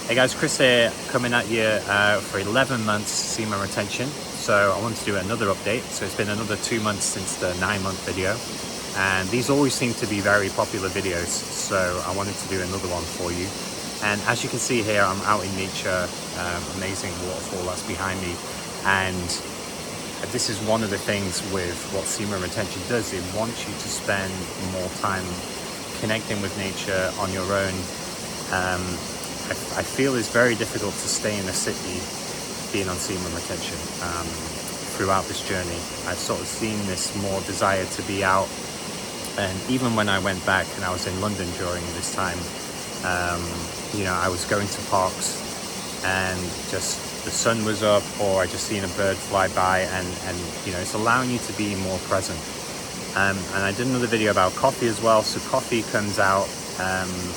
Hey guys, Chris here, coming at you for 11 months semen retention. So I wanted to do another update. So it's been another 2 months since the 9-month video. And these always seem to be very popular videos. So I wanted to do another one for you. And as you can see here, I'm out in nature, amazing waterfall that's behind me. And this is one of the things with what semen retention does. It wants you to spend more time connecting with nature on your own. I feel it's very difficult to stay in a city being on semen retention throughout this journey. I've sort of seen this more desire to be out, and even when I went back and I was in London during this time, I was going to parks and just the sun was up, or I just seen a bird fly by, and it's allowing you to be more present. And I did another video about coffee as well. So coffee comes out,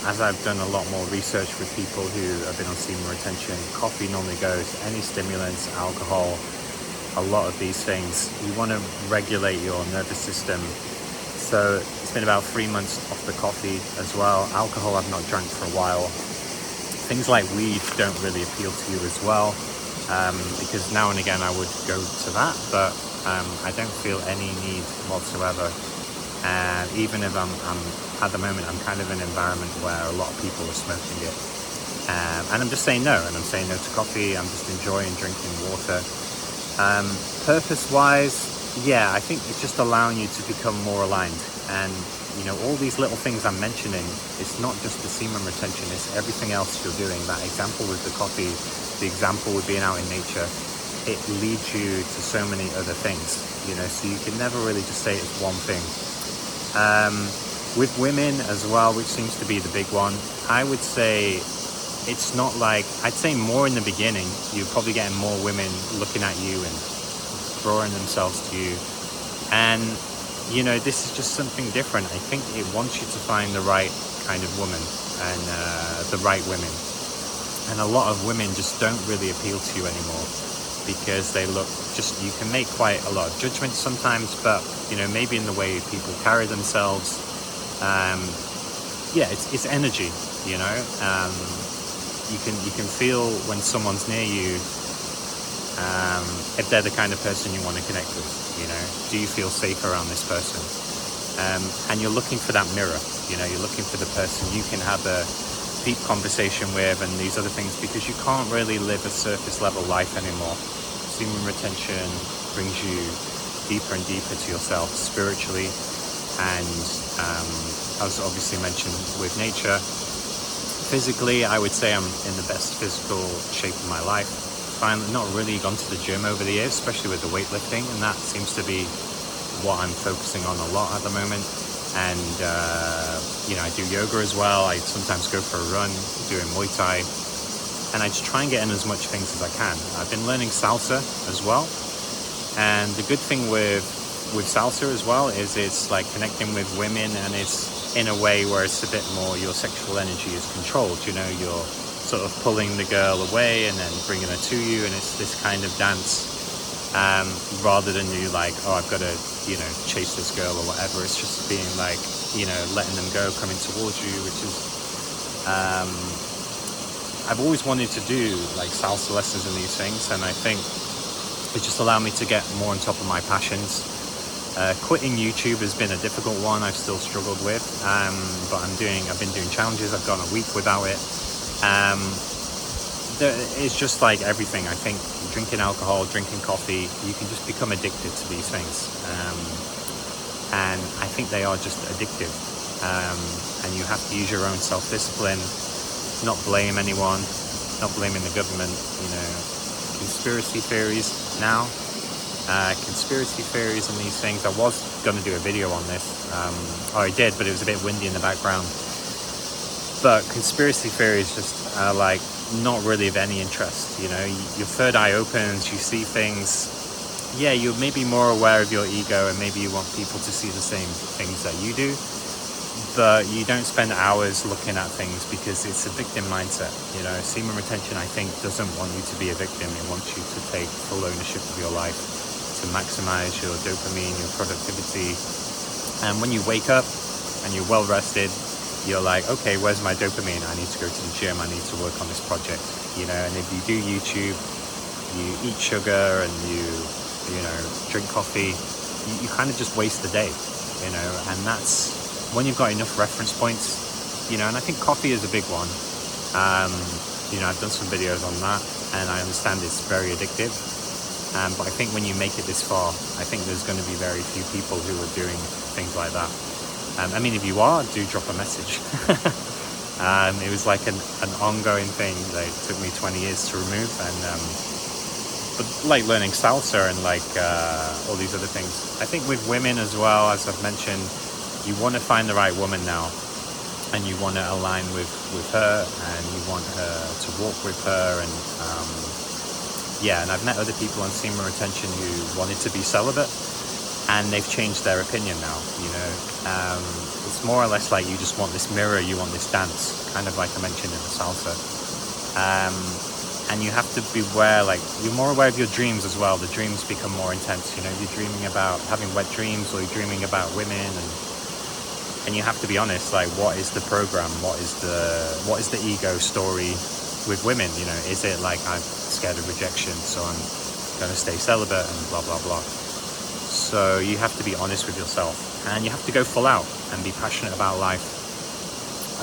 as I've done a lot more research with people who have been on semen retention, coffee normally goes any stimulants, alcohol, a lot of these things. You want to regulate your nervous system. So it's been about 3 months off the coffee as well. Alcohol I've not drank for a while. Things like weed don't really appeal to you as well, because now and again I would go to that, but I don't feel any need whatsoever. And even if I'm at the moment, I'm kind of in an environment where a lot of people are smoking it, and I'm just saying no. And I'm saying no to coffee. I'm just enjoying drinking water. Purpose wise, yeah, I think it's just allowing you to become more aligned. And all these little things I'm mentioning, it's not just the semen retention, it's everything else you're doing. That example with the coffee, the example with being out in nature, it leads you to so many other things, so you can never really just say it's one thing. With women as well, which seems to be the big one, I would say it's not like, I'd say more in the beginning, you're probably getting more women looking at you and drawing themselves to you. And, this is just something different. I think it wants you to find the right kind of woman and the right women. And a lot of women just don't really appeal to you anymore, because they look you can make quite a lot of judgments sometimes, but maybe in the way people carry themselves, it's energy. You can feel when someone's near you, if they're the kind of person you want to connect with. Do you feel safe around this person? And you're looking for that mirror. You're looking for the person you can have a deep conversation with, and these other things, because you can't really live a surface level life anymore. Semen retention brings you deeper and deeper to yourself spiritually, and as obviously mentioned with nature, physically I would say I'm in the best physical shape of my life. Finally, not really gone to the gym over the years, especially with the weightlifting, and that seems to be what I'm focusing on a lot at the moment. And I do yoga as well. I sometimes go for a run, doing Muay Thai. And I just try and get in as much things as I can. I've been learning salsa as well. And the good thing with salsa as well is it's like connecting with women, and it's in a way where it's a bit more, your sexual energy is controlled. You're sort of pulling the girl away and then bringing her to you. And it's this kind of dance, rather than you like, oh, I've got to, chase this girl or whatever. It's just being like, letting them go, coming towards you, which is, I've always wanted to do like salsa lessons and these things, and I think it just allowed me to get more on top of my passions. Quitting YouTube has been a difficult one. I've still struggled with, but I've been doing challenges. I've gone a week without it. It's just like everything. I think drinking alcohol, drinking coffee, you can just become addicted to these things, and I think they are just addictive. And you have to use your own self-discipline. Not blame anyone, not blaming the government. Conspiracy theories now, conspiracy theories and these things. I was going to do a video on this, I did, but it was a bit windy in the background. But conspiracy theories just are like not really of any interest. Your third eye opens, you see things. Yeah, you're maybe more aware of your ego, and maybe you want people to see the same things that you do. But you don't spend hours looking at things, because it's a victim mindset. Semen retention, I think, doesn't want you to be a victim. It wants you to take full ownership of your life, to maximize your dopamine, your productivity. And when you wake up and you're well rested, you're like, okay, where's my dopamine? I need to go to the gym, I need to work on this project, you know. And if you do YouTube, you eat sugar and you drink coffee, you kind of just waste the day, you know. And that's when you've got enough reference points, you know. And I think coffee is a big one. You know, I've done some videos on that, and I understand it's very addictive. But I think when you make it this far, I think there's going to be very few people who are doing things like that. I mean, if you are, do drop a message. It was like an ongoing thing that it took me 20 years to remove, and but like learning salsa and like all these other things. I think with women as well, as I've mentioned, you want to find the right woman now, and you want to align with her, and you want her to walk with her, and yeah. And I've met other people on semen retention who wanted to be celibate, and they've changed their opinion now, you know. It's more or less like you just want this mirror, you want this dance, kind of like I mentioned in the salsa. And you have to be aware, like, you're more aware of your dreams as well. The dreams become more intense, you know. You're dreaming about having wet dreams, or you're dreaming about women, and you have to be honest, like, what is the program? What is the ego story with women? You know, is it like, I'm scared of rejection, so I'm going to stay celibate and blah, blah, blah. So you have to be honest with yourself, and you have to go full out and be passionate about life.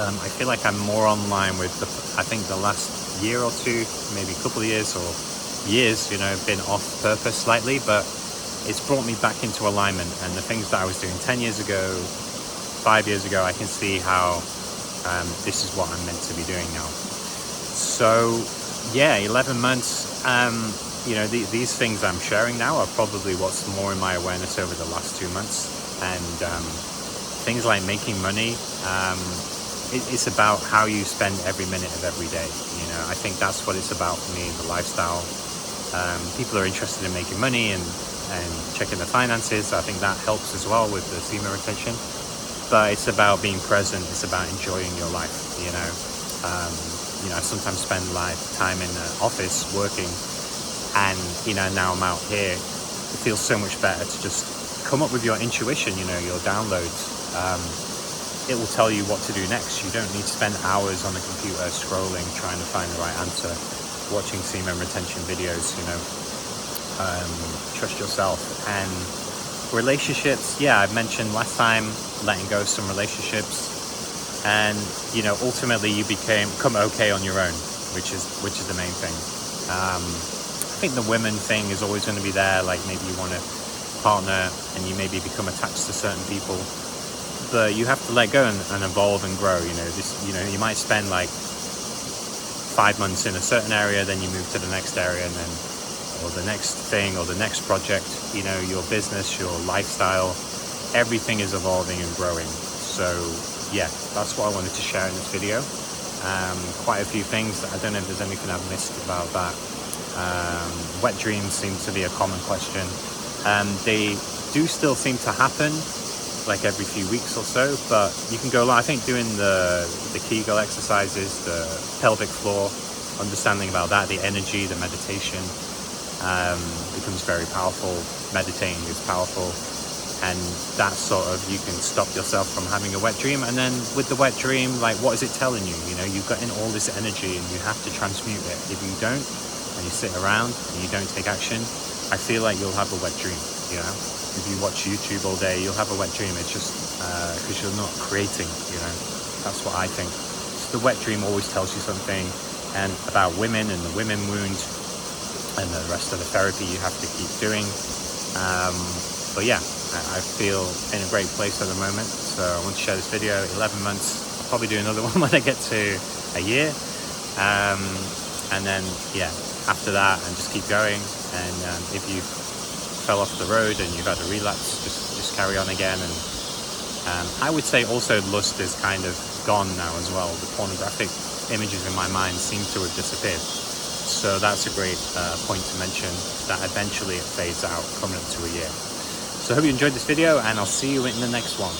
I feel like I'm more online with I think the last year or two, maybe a couple of years or years, you know, been off purpose slightly, but it's brought me back into alignment. And the things that I was doing 10 years ago, 5 years ago, I can see how this is what I'm meant to be doing now. So yeah, 11 months. You know, these things I'm sharing now are probably what's more in my awareness over the last 2 months. And things like making money, it's about how you spend every minute of every day. You know, I think that's what it's about for me, the lifestyle. People are interested in making money and checking the finances. So I think that helps as well with the semen retention. But it's about being present. It's about enjoying your life, you know. You know, I sometimes spend time in the office working, and, you know, now I'm out here. It feels so much better to just come up with your intuition, you know, your downloads. It will tell you what to do next. You don't need to spend hours on the computer scrolling, trying to find the right answer, watching semen retention videos, you know. Trust yourself. And relationships, yeah, I mentioned last time letting go of some relationships, and, you know, ultimately you become okay on your own, which is the main thing. I think the women thing is always going to be there. Like, maybe you want a partner and you maybe become attached to certain people, but you have to let go and evolve and grow. You know, you might spend like 5 months in a certain area, then you move to the next area, and then, or the next thing, or the next project. You know, your business, your lifestyle, everything is evolving and growing. So yeah, that's what I wanted to share in this video. Quite a few things. I don't know if there's anything I've missed about that. Wet dreams seem to be a common question. They do still seem to happen, like every few weeks or so, but you can go, I think doing the Kegel exercises, the pelvic floor, understanding about that, the energy, the meditation, becomes very powerful. Meditating is powerful, and that sort of, you can stop yourself from having a wet dream. And then with the wet dream, like, what is it telling you? You know, you've got in all this energy and you have to transmute it. If you don't, and you sit around and you don't take action, I feel like you'll have a wet dream, you know. If you watch YouTube all day, you'll have a wet dream. It's just because you're not creating, you know. That's what I think. So the wet dream always tells you something, and about women and the women wound and the rest of the therapy you have to keep doing. But yeah, I feel in a great place at the moment. So I want to share this video. 11 months. I'll probably do another one when I get to a year. And then, yeah, after that, and just keep going. And if you fell off the road and you've had a relapse, just carry on again. And I would say also lust is kind of gone now as well. The pornographic images in my mind seem to have disappeared. So that's a great point to mention, that eventually it fades out coming up to a year. So I hope you enjoyed this video, and I'll see you in the next one.